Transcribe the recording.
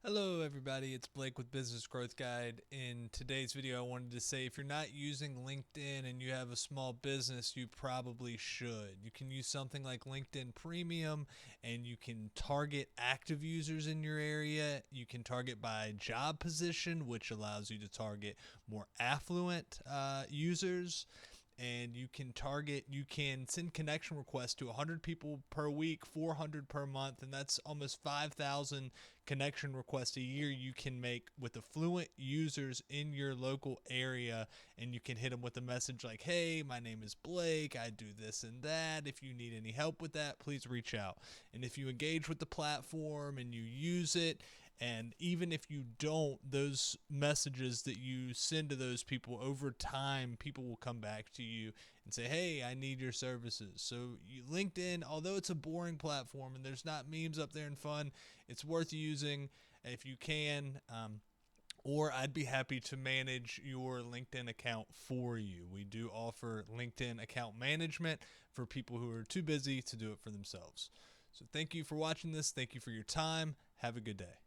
Hello everybody, it's Blake with Business Growth Guide. In today's video, I wanted to say if you're not using LinkedIn and you have a small business, you probably should. You can use something like LinkedIn Premium and you can target active users in your area. You can target by job position, which allows you to target more affluent users. And you can send connection requests to 100 people per week, 400 per month, and that's almost 5,000 connection requests a year you can make with affluent users in your local area. And you can hit them with a message like, hey, my name is Blake, I do this and that. If you need any help with that, please reach out. And if you engage with the platform and you use it, and even if you don't, those messages that you send to those people over time, people will come back to you and say, hey, I need your services. So LinkedIn, although it's a boring platform and there's not memes up there and fun, it's worth using if you can. Or I'd be happy to manage your LinkedIn account for you. We do offer LinkedIn account management for people who are too busy to do it for themselves. So thank you for watching this. Thank you for your time. Have a good day.